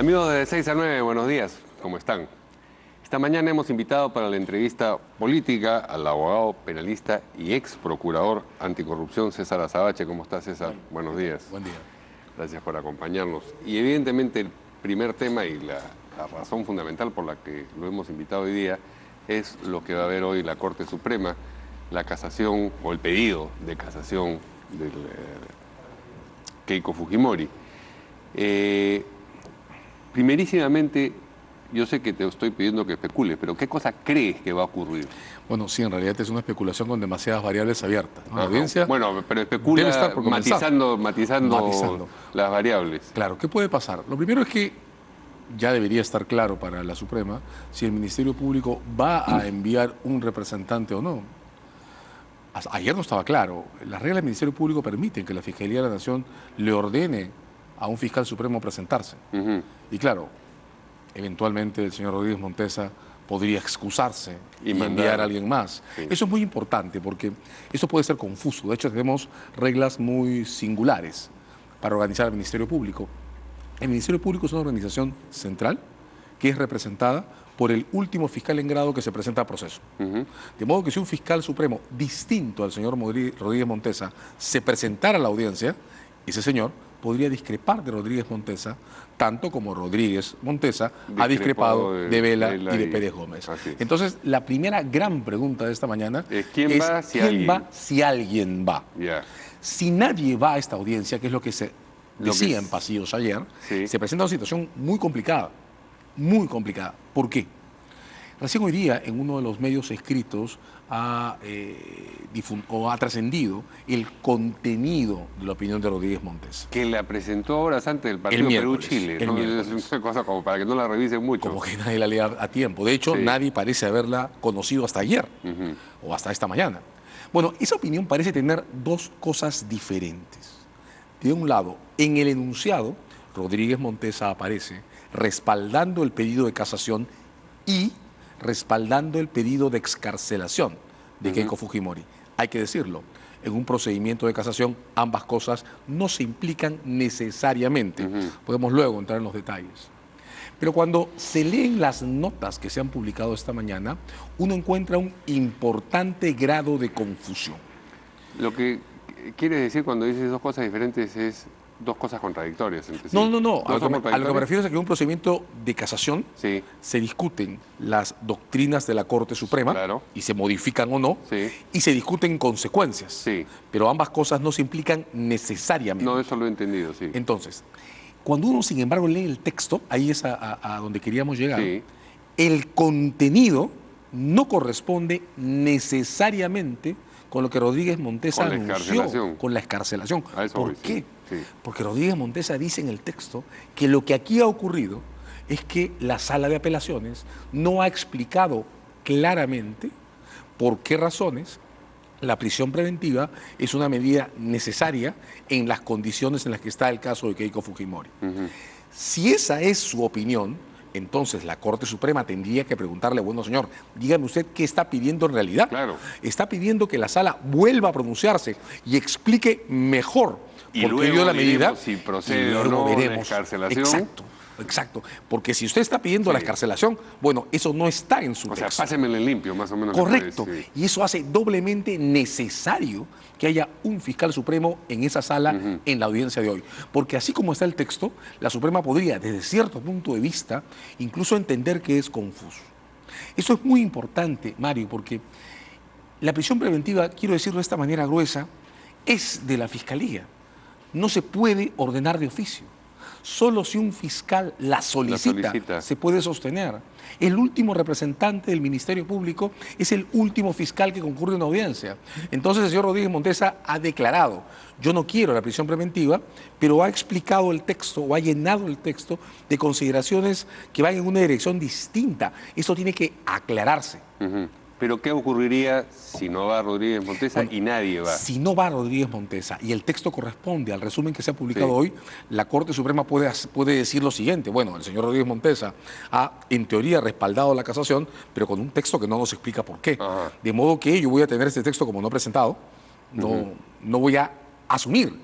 Amigos de 6 a 9, buenos días, ¿cómo están? Esta mañana hemos invitado para la entrevista política al abogado penalista y ex procurador anticorrupción César Azabache. ¿Cómo está, César? Buenos días. Buen día. Gracias por acompañarnos. Y evidentemente el primer tema y la razón fundamental por la que lo hemos invitado hoy día es lo que va a ver hoy la Corte Suprema, la casación o el pedido de casación del Keiko Fujimori. Primerísimamente, yo sé que te estoy pidiendo que especules, pero ¿qué cosa crees que va a ocurrir? Bueno, sí, en realidad es una especulación con demasiadas variables abiertas, ¿no? La Ajá. audiencia Bueno, pero debe especula estar por comenzar. matizando las variables. Claro, ¿qué puede pasar? Lo primero es que ya debería estar claro para la Suprema si el Ministerio Público va a enviar un representante o no. Ayer no estaba claro. Las reglas del Ministerio Público permiten que la Fiscalía de la Nación le ordene a un fiscal supremo presentarse. Y claro, eventualmente el señor Rodríguez Montesa podría excusarse y enviar a alguien más. Sí. Eso es muy importante porque eso puede ser confuso. De hecho, tenemos reglas muy singulares para organizar el Ministerio Público. El Ministerio Público es una organización central que es representada por el último fiscal en grado que se presenta a proceso. De modo que si un fiscal supremo distinto al señor Rodríguez Montesa se presentara a la audiencia, ese señor podría discrepar de Rodríguez Montesa, tanto como Rodríguez Montesa ha discrepado de Vela y de Pérez Gómez. Entonces, la primera gran pregunta de esta mañana es ¿quién va si alguien va? Yeah. Si nadie va a esta audiencia, que es lo que se decía en pasillos ayer, sí, se presenta una situación muy complicada. Muy complicada. ¿Por qué? Recién hoy día, en uno de los medios escritos, ha trascendido el contenido de la opinión de Rodríguez Montesa. Que la presentó horas antes del partido Perú-Chile. ¿No? Es una cosa como para que no la revisen mucho. Como que nadie la lea a tiempo. De hecho, nadie parece haberla conocido hasta ayer o hasta esta mañana. Bueno, esa opinión parece tener dos cosas diferentes. De un lado, en el enunciado, Rodríguez Montesa aparece respaldando el pedido de casación y respaldando el pedido de excarcelación de Keiko Fujimori. Hay que decirlo, en un procedimiento de casación ambas cosas no se implican necesariamente. Podemos luego entrar en los detalles. Pero cuando se leen las notas que se han publicado esta mañana, uno encuentra un importante grado de confusión. Lo que quieres decir cuando dices dos cosas diferentes es dos cosas contradictorias entre sí. No. A lo que me refiero es que en un procedimiento de casación se discuten las doctrinas de la Corte Suprema y se modifican o no, y se discuten consecuencias. Pero ambas cosas no se implican necesariamente. No, eso lo he entendido, sí. Entonces, cuando uno, sin embargo, lee el texto, ahí es a donde queríamos llegar, el contenido no corresponde necesariamente con lo que Rodríguez Montesa anunció con la excarcelación. ¿Por qué? Porque Rodríguez Montesa dice en el texto que lo que aquí ha ocurrido es que la Sala de Apelaciones no ha explicado claramente por qué razones la prisión preventiva es una medida necesaria en las condiciones en las que está el caso de Keiko Fujimori. Si esa es su opinión, entonces la Corte Suprema tendría que preguntarle, bueno señor, dígame usted qué está pidiendo en realidad. Está pidiendo que la Sala vuelva a pronunciarse y explique mejor por qué dio la medida. Si procede o no la excarcelación. Exacto. Porque si usted está pidiendo la excarcelación, bueno, eso no está en su texto. O sea, pásemelo en limpio, más o menos. Correcto. Y eso hace doblemente necesario que haya un fiscal supremo en esa sala en la audiencia de hoy. Porque así como está el texto, la Suprema podría, desde cierto punto de vista, incluso entender que es confuso. Eso es muy importante, Mario, porque la prisión preventiva, quiero decirlo de esta manera gruesa, es de la Fiscalía. No se puede ordenar de oficio. Solo si un fiscal la solicita, se puede sostener. El último representante del Ministerio Público es el último fiscal que concurre a una audiencia. Entonces el señor Rodríguez Montesa ha declarado, yo no quiero la prisión preventiva, pero ha explicado el texto o ha llenado el texto de consideraciones que van en una dirección distinta. Eso tiene que aclararse. Pero ¿qué ocurriría si no va Rodríguez Montesa y nadie va? Si no va Rodríguez Montesa y el texto corresponde al resumen que se ha publicado hoy, la Corte Suprema puede decir lo siguiente. Bueno, el señor Rodríguez Montesa ha, en teoría, respaldado la casación, pero con un texto que no nos explica por qué. De modo que yo voy a tener este texto como no presentado, no voy a asumir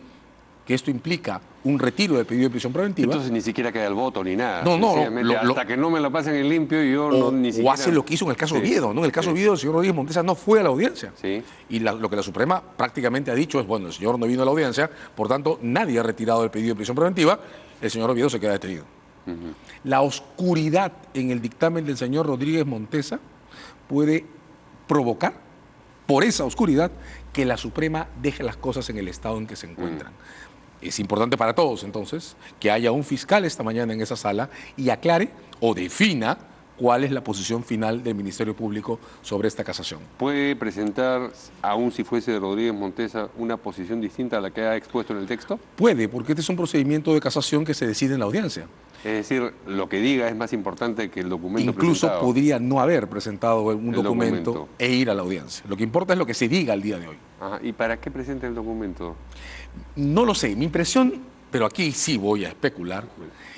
que esto implica un retiro del pedido de prisión preventiva. Entonces ni siquiera queda el voto ni nada. No, hasta que no me lo pasen en limpio, yo ni siquiera... O hace lo que hizo en el caso Oviedo, ¿no? En el caso Oviedo, el señor Rodríguez Montesa no fue a la audiencia. Sí. Y lo que la Suprema prácticamente ha dicho es, bueno, el señor no vino a la audiencia, por tanto, nadie ha retirado el pedido de prisión preventiva, el señor Oviedo se queda detenido. La oscuridad en el dictamen del señor Rodríguez Montesa puede provocar, por esa oscuridad, que la Suprema deje las cosas en el estado en que se encuentran. Es importante para todos, entonces, que haya un fiscal esta mañana en esa sala y aclare o defina cuál es la posición final del Ministerio Público sobre esta casación. ¿Puede presentar, aún si fuese Rodríguez Montesa, una posición distinta a la que ha expuesto en el texto? Puede, porque este es un procedimiento de casación que se decide en la audiencia. Es decir, lo que diga es más importante que el documento Incluso presentado. podría no haber presentado un documento e ir a la audiencia. Lo que importa es lo que se diga al día de hoy. Ajá. ¿Y para qué presenta el documento? No lo sé. Mi impresión, pero aquí sí voy a especular,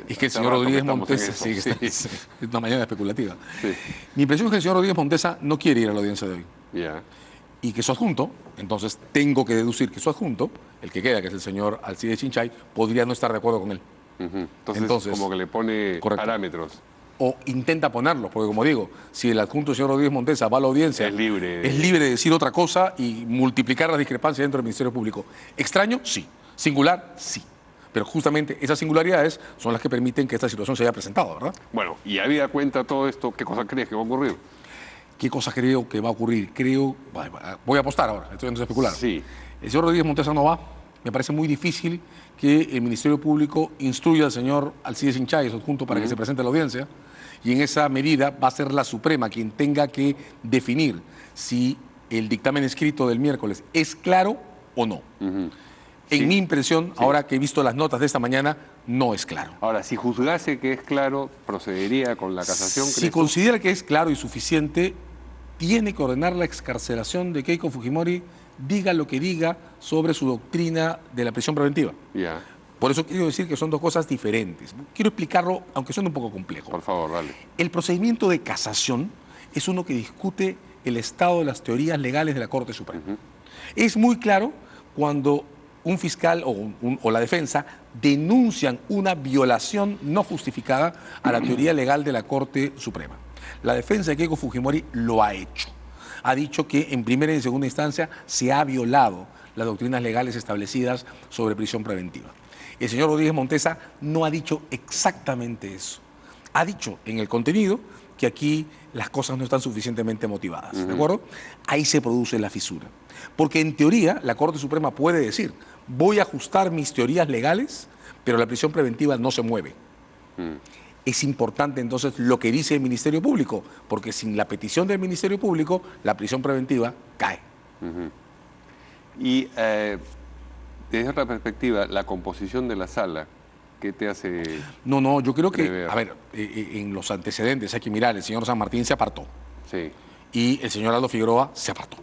es que el señor Rodríguez Montesa... Sí, es una mañana especulativa. Sí. Mi impresión es que el señor Rodríguez Montesa no quiere ir a la audiencia de hoy. Ya. Y que su adjunto, entonces tengo que deducir que su adjunto, el que queda, que es el señor Alcides Chinchay, podría no estar de acuerdo con él. Entonces, como que le pone parámetros. O intenta ponerlos, porque como digo, si el adjunto del señor Rodríguez Montesa va a la audiencia, es libre de decir otra cosa y multiplicar las discrepancias dentro del Ministerio Público. ¿Extraño? Sí. ¿Singular? Sí. Pero justamente esas singularidades son las que permiten que esta situación se haya presentado, ¿verdad? Bueno, y habida cuenta todo esto, ¿qué cosa crees que va a ocurrir? ¿Qué cosa creo que va a ocurrir? Voy a apostar ahora, estoy en especular. Sí. El señor Rodríguez Montesa no va. Me parece muy difícil que el Ministerio Público instruya al señor Alcides Chinchay, su adjunto, para que se presente a la audiencia. Y en esa medida va a ser la Suprema quien tenga que definir si el dictamen escrito del miércoles es claro o no. En mi impresión, ahora que he visto las notas de esta mañana, no es claro. Ahora, si juzgase que es claro, ¿procedería con la casación? Si considera que es claro y suficiente, tiene que ordenar la excarcelación de Keiko Fujimori, diga lo que diga sobre su doctrina de la prisión preventiva. Ya. Por eso quiero decir que son dos cosas diferentes. Quiero explicarlo, aunque suene un poco complejo. Por favor, dale. El procedimiento de casación es uno que discute el estado de las teorías legales de la Corte Suprema. Es muy claro cuando un fiscal o la defensa denuncian una violación no justificada a la teoría legal de la Corte Suprema. La defensa de Keiko Fujimori lo ha hecho. Ha dicho que en primera y en segunda instancia se ha violado las doctrinas legales establecidas sobre prisión preventiva. El señor Rodríguez Montesa no ha dicho exactamente eso. Ha dicho en el contenido que aquí las cosas no están suficientemente motivadas, ¿de acuerdo? Ahí se produce la fisura. Porque en teoría la Corte Suprema puede decir, voy a ajustar mis teorías legales, pero la prisión preventiva no se mueve. Es importante entonces lo que dice el Ministerio Público, porque sin la petición del Ministerio Público, la prisión preventiva cae. Y desde otra perspectiva, la composición de la sala, ¿qué te hace...? No, yo creo que, a ver, en los antecedentes hay que mirar, el señor San Martín se apartó. Sí. Y el señor Aldo Figueroa se apartó.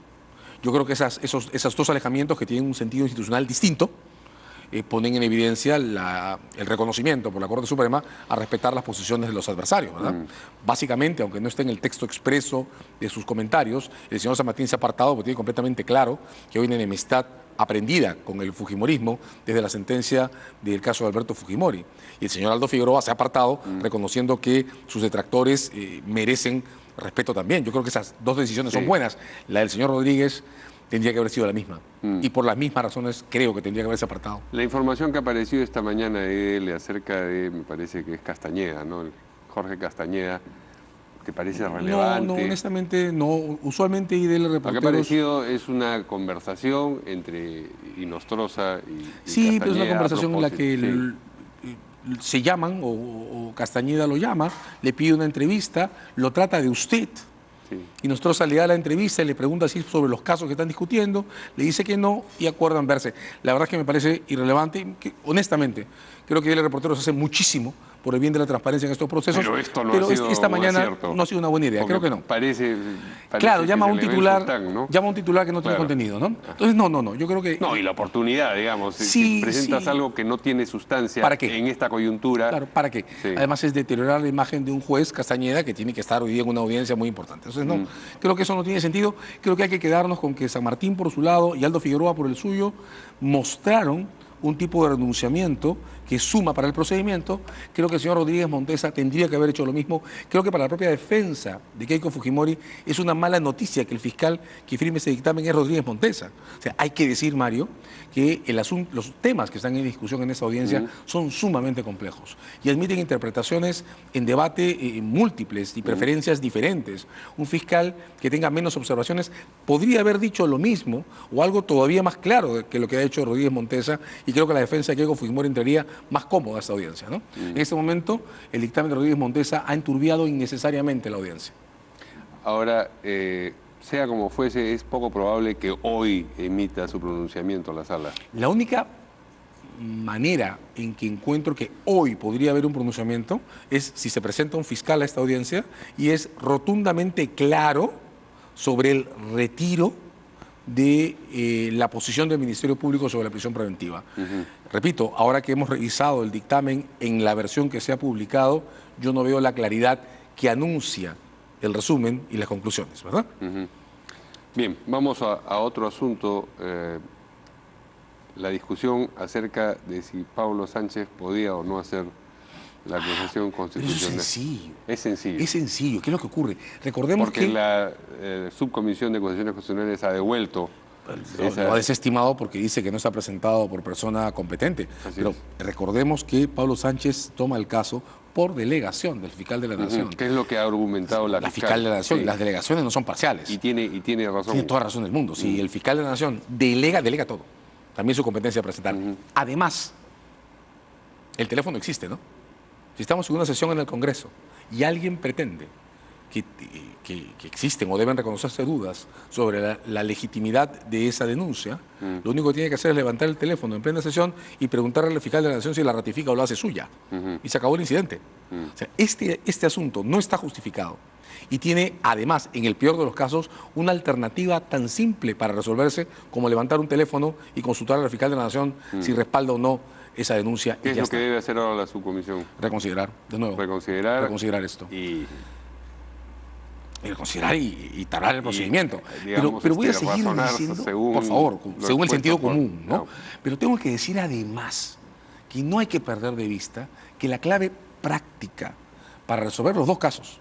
Yo creo que esos dos alejamientos que tienen un sentido institucional distinto, ponen en evidencia el reconocimiento por la Corte Suprema a respetar las posiciones de los adversarios, ¿verdad? Básicamente, aunque no esté en el texto expreso de sus comentarios, el señor San Martín se ha apartado porque tiene completamente claro que hay una enemistad aprendida con el fujimorismo desde la sentencia del caso de Alberto Fujimori. Y el señor Aldo Figueroa se ha apartado reconociendo que sus detractores merecen respeto también. Yo creo que esas dos decisiones son buenas. La del señor Rodríguez tendría que haber sido la misma. Y por las mismas razones creo que tendría que haberse apartado. La información que apareció esta mañana de él acerca de, me parece que es Castañeda, ¿no? Jorge Castañeda, ¿te parece relevante? No, honestamente no. Usualmente IDL reporteros... Lo que ha parecido es una conversación entre Inostroza y sí, pero es una conversación en la que se llaman, o Castañeda lo llama, le pide una entrevista, lo trata de usted. Y Nostroza le da la entrevista y le pregunta así sobre los casos que están discutiendo, le dice que no y acuerdan verse. La verdad es que me parece irrelevante y que, honestamente, creo que el reportero se hace muchísimo por el bien de la transparencia en estos procesos. Pero esto no ha sido esta mañana cierto. No ha sido una buena idea, creo que no. Parece claro, llama a un titular, ¿no? llama a un titular que no tiene contenido, ¿no? Entonces, no, yo creo que... No, y la oportunidad, digamos, si presentas algo que no tiene sustancia en esta coyuntura... Claro, ¿para qué? Sí. Además es deteriorar la imagen de un juez, Castañeda, que tiene que estar hoy día en una audiencia muy importante. Entonces, no, creo que eso no tiene sentido. Creo que hay que quedarnos con que San Martín por su lado y Aldo Figueroa por el suyo mostraron un tipo de renunciamiento que suma para el procedimiento. Creo que el señor Rodríguez Montesa tendría que haber hecho lo mismo. Creo que para la propia defensa de Keiko Fujimori es una mala noticia que el fiscal que firme ese dictamen es Rodríguez Montesa. O sea, hay que decir, Mario, que los temas que están en discusión en esta audiencia son sumamente complejos y admiten interpretaciones en debate múltiples y preferencias diferentes. Un fiscal que tenga menos observaciones podría haber dicho lo mismo o algo todavía más claro que lo que ha hecho Rodríguez Montesa, y creo que la defensa de Keiko Fujimori entraría más cómoda a esta audiencia, ¿no? En este momento, el dictamen de Rodríguez Montesa ha enturbiado innecesariamente la audiencia. Ahora, sea como fuese, es poco probable que hoy emita su pronunciamiento la sala. La única manera en que encuentro que hoy podría haber un pronunciamiento es si se presenta un fiscal a esta audiencia y es rotundamente claro sobre el retiro de la posición del Ministerio Público sobre la prisión preventiva. Repito, ahora que hemos revisado el dictamen en la versión que se ha publicado, yo no veo la claridad que anuncia el resumen y las conclusiones, ¿verdad? Bien, vamos a otro asunto. La discusión acerca de si Pablo Sánchez podía o no hacer la acusación constitucional. Eso es sencillo. Es sencillo. Es sencillo. ¿Qué es lo que ocurre? Recordemos porque que la subcomisión de acusaciones constitucionales ha devuelto. lo ha desestimado porque dice que no está presentado por persona competente. Pero recordemos que Pablo Sánchez toma el caso por delegación del fiscal de la Nación. ¿Qué es lo que ha argumentado la fiscal de la Nación? Sí. Las delegaciones no son parciales. Y tiene razón. Tiene toda razón del mundo. Si el fiscal de la Nación delega todo. También su competencia de presentar. Además, el teléfono existe, ¿no? Si estamos en una sesión en el Congreso y alguien pretende que existen o deben reconocerse dudas sobre la legitimidad de esa denuncia, lo único que tiene que hacer es levantar el teléfono en plena sesión y preguntarle al fiscal de la Nación si la ratifica o la hace suya. Y se acabó el incidente. O sea, este asunto no está justificado y tiene, además, en el peor de los casos, una alternativa tan simple para resolverse como levantar un teléfono y consultar al fiscal de la Nación si respalda o no esa denuncia. ¿Qué es lo que debe hacer ahora la subcomisión? Reconsiderar, de nuevo. Reconsiderar esto. Y reconsiderar y tarar el procedimiento. Digamos, pero voy a seguir diciendo, según por favor, según el sentido común, ¿no? No. Pero tengo que decir además que no hay que perder de vista que la clave práctica para resolver los dos casos,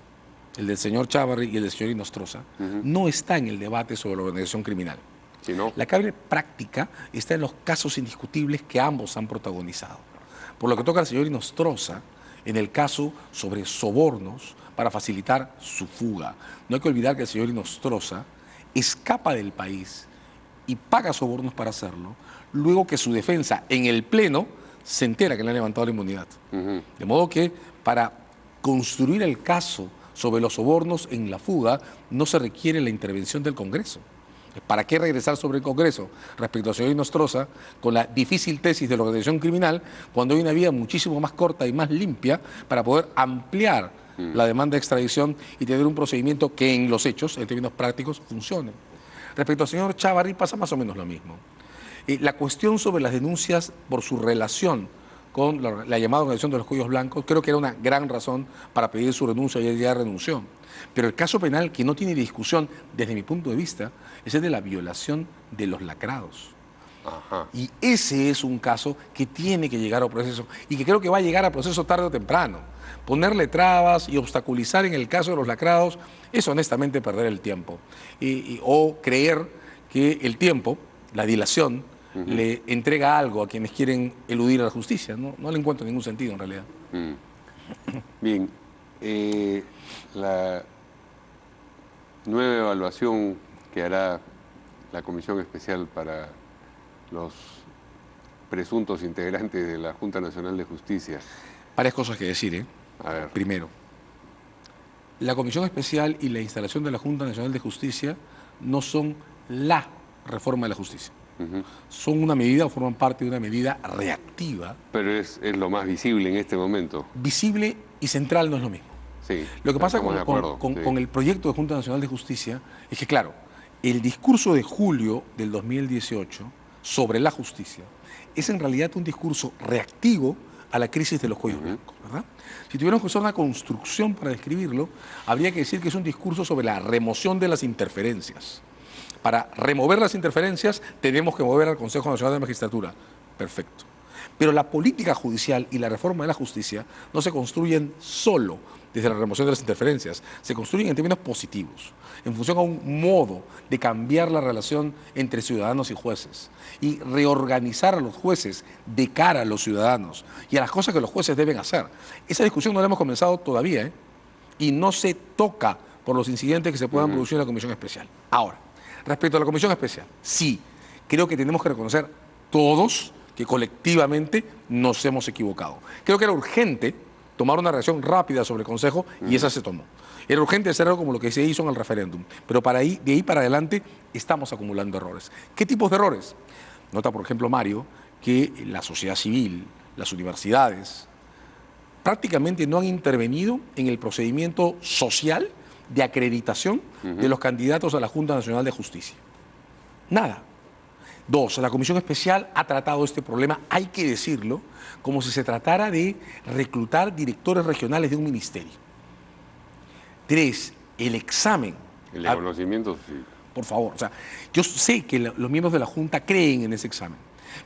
el del señor Chávarri y el del señor Inostroza, no está en el debate sobre la organización criminal. ¿Sí, no? La clave práctica está en los casos indiscutibles que ambos han protagonizado. Por lo que toca al señor Inostroza, en el caso sobre sobornos para facilitar su fuga. No hay que olvidar que el señor Inostroza escapa del país y paga sobornos para hacerlo, luego que su defensa en el Pleno se entera que le han levantado la inmunidad. De modo que para construir el caso sobre los sobornos en la fuga no se requiere la intervención del Congreso. ¿Para qué regresar sobre el Congreso respecto al señor Inostroza con la difícil tesis de la organización criminal cuando hay una vía muchísimo más corta y más limpia para poder ampliar la demanda de extradición y tener un procedimiento que en los hechos, en términos prácticos, funcione? Respecto al señor Chávarri pasa más o menos lo mismo. La cuestión sobre las denuncias por su relación con la llamada organización de los cuellos blancos, creo que era una gran razón para pedir su renuncia y él ya renunció. Pero el caso penal que no tiene discusión, desde mi punto de vista, es el de la violación de los lacrados. Y ese es un caso que tiene que llegar a proceso y que creo que va a llegar a proceso tarde o temprano. Ponerle trabas y obstaculizar en el caso de los lacrados es honestamente perder el tiempo. O creer que el tiempo, la dilación, le entrega algo a quienes quieren eludir a la justicia. No le encuentro ningún sentido en realidad. Bien, la nueva evaluación que hará la Comisión Especial para los presuntos integrantes de la Junta Nacional de Justicia. Varias cosas que decir, ¿eh? A ver. Primero, la Comisión Especial y la instalación de la Junta Nacional de Justicia no son la reforma de la justicia. Son una medida o forman parte de una medida reactiva. Pero es lo más visible en este momento. Visible y central no es lo mismo. Sí, lo que pasa con el proyecto de Junta Nacional de Justicia es que, claro, el discurso de julio del 2018 sobre la justicia es en realidad un discurso reactivo a la crisis de los cuellos blancos, ¿verdad? Si tuviéramos que usar una construcción para describirlo, habría que decir que es un discurso sobre la remoción de las interferencias. Para remover las interferencias tenemos que mover al Consejo Nacional de Magistratura. Perfecto. Pero la política judicial y la reforma de la justicia no se construyen solo desde la remoción de las interferencias, se construyen en términos positivos, en función a un modo de cambiar la relación entre ciudadanos y jueces y reorganizar a los jueces de cara a los ciudadanos y a las cosas que los jueces deben hacer. Esa discusión no la hemos comenzado todavía, ¿eh? Y no se toca por los incidentes que se puedan producir en la Comisión Especial. Ahora, respecto a la Comisión Especial, sí, creo que tenemos que reconocer todos que colectivamente nos hemos equivocado. Creo que era urgente tomar una reacción rápida sobre el Consejo y esa se tomó. Era urgente hacerlo como lo que se hizo en el referéndum, pero de ahí para adelante estamos acumulando errores. ¿Qué tipos de errores? Nota, por ejemplo, Mario, que la sociedad civil, las universidades, prácticamente no han intervenido en el procedimiento social de acreditación de los candidatos a la Junta Nacional de Justicia. Nada. Dos, la Comisión Especial ha tratado este problema, hay que decirlo, como si se tratara de reclutar directores regionales de un ministerio. Tres, el examen. El de conocimiento, sí. Por favor, o sea, yo sé que los miembros de la Junta creen en ese examen,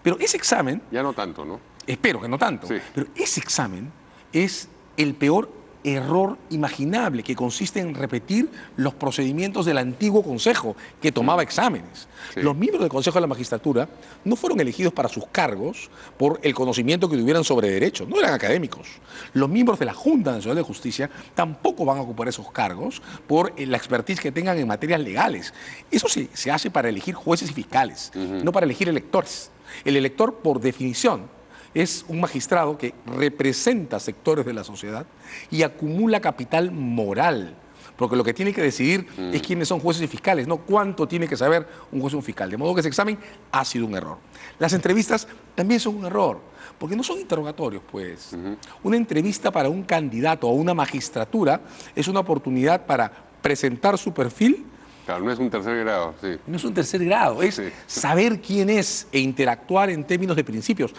pero ese examen... Ya no tanto, ¿no? Espero que no tanto, sí. Pero ese examen es el peor error imaginable, que consiste en repetir los procedimientos del antiguo Consejo, que tomaba exámenes. Sí. Los miembros del Consejo de la Magistratura no fueron elegidos para sus cargos por el conocimiento que tuvieran sobre derecho, no eran académicos. Los miembros de la Junta Nacional de Justicia tampoco van a ocupar esos cargos por la expertise que tengan en materias legales. Eso se hace para elegir jueces y fiscales, no para elegir electores. El elector, por definición, es un magistrado que representa sectores de la sociedad y acumula capital moral, porque lo que tiene que decidir es quiénes son jueces y fiscales, no cuánto tiene que saber un juez o un fiscal. De modo que ese examen ha sido un error. Las entrevistas también son un error, porque no son interrogatorios, pues. Una entrevista para un candidato a una magistratura es una oportunidad para presentar su perfil. Claro, no es un tercer grado, sí. No es un tercer grado, es saber quién es e interactuar en términos de principios.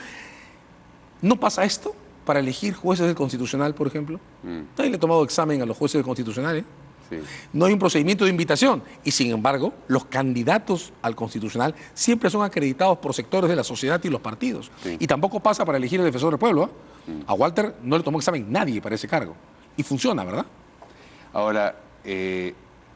¿No pasa esto para elegir jueces del Constitucional, por ejemplo? Nadie le ha tomado examen a los jueces del Constitucional, ¿eh? Sí. No hay un procedimiento de invitación y, sin embargo, los candidatos al Constitucional siempre son acreditados por sectores de la sociedad y los partidos. Sí. Y tampoco pasa para elegir el defensor del pueblo, ¿eh? A Walter no le tomó examen nadie para ese cargo. Y funciona, ¿verdad? Ahora,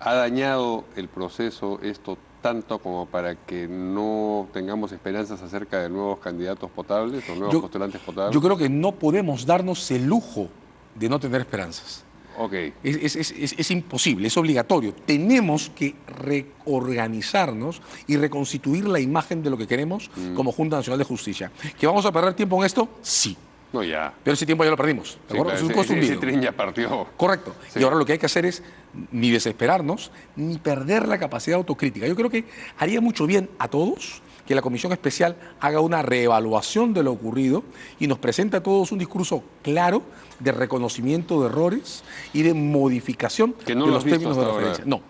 ¿ha dañado el proceso esto tanto como para que no tengamos esperanzas acerca de nuevos candidatos potables o nuevos postulantes potables? Yo creo que no podemos darnos el lujo de no tener esperanzas. Okay. Es imposible, es obligatorio. Tenemos que reorganizarnos y reconstituir la imagen de lo que queremos como Junta Nacional de Justicia. ¿Que vamos a perder tiempo en esto? Sí. No, ya. Pero ese tiempo ya lo perdimos. ¿De acuerdo? Sí, claro, ese tren ya partió. Correcto. Sí. Y ahora lo que hay que hacer es ni desesperarnos, ni perder la capacidad autocrítica. Yo creo que haría mucho bien a todos que la Comisión Especial haga una reevaluación de lo ocurrido y nos presente a todos un discurso claro de reconocimiento de errores y de modificación de los términos de referencia. No.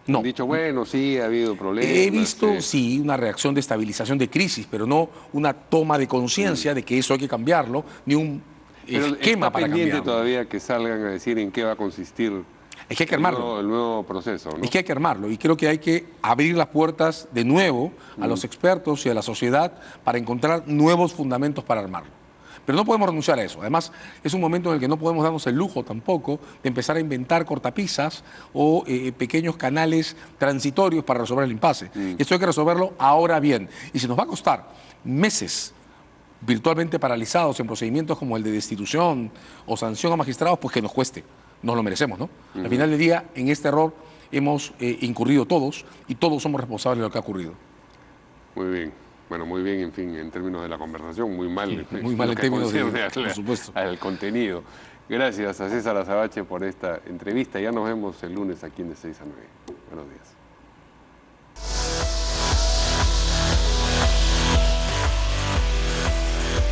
Han dicho, bueno, sí, ha habido problemas. He visto, sí, una reacción de estabilización de crisis, pero no una toma de conciencia de que eso hay que cambiarlo, ni un esquema para cambiarlo. Pero pendiente todavía que salgan a decir en qué va a consistir es que hay que armarlo. El nuevo proceso, ¿no? Es que hay que armarlo y creo que hay que abrir las puertas de nuevo a los expertos y a la sociedad para encontrar nuevos fundamentos para armarlo. Pero no podemos renunciar a eso. Además, es un momento en el que no podemos darnos el lujo tampoco de empezar a inventar cortapisas o pequeños canales transitorios para resolver el impasse. Esto hay que resolverlo ahora bien. Y si nos va a costar meses virtualmente paralizados en procedimientos como el de destitución o sanción a magistrados, pues que nos cueste. Nos lo merecemos, ¿no? Al final del día, en este error hemos incurrido todos y todos somos responsables de lo que ha ocurrido. Muy bien. Bueno, muy bien, en fin, en términos de la conversación, muy mal. Sí, muy mal en términos por supuesto. Al contenido. Gracias a César Azabache por esta entrevista. Ya nos vemos el lunes aquí en de 6 a 9. Buenos días.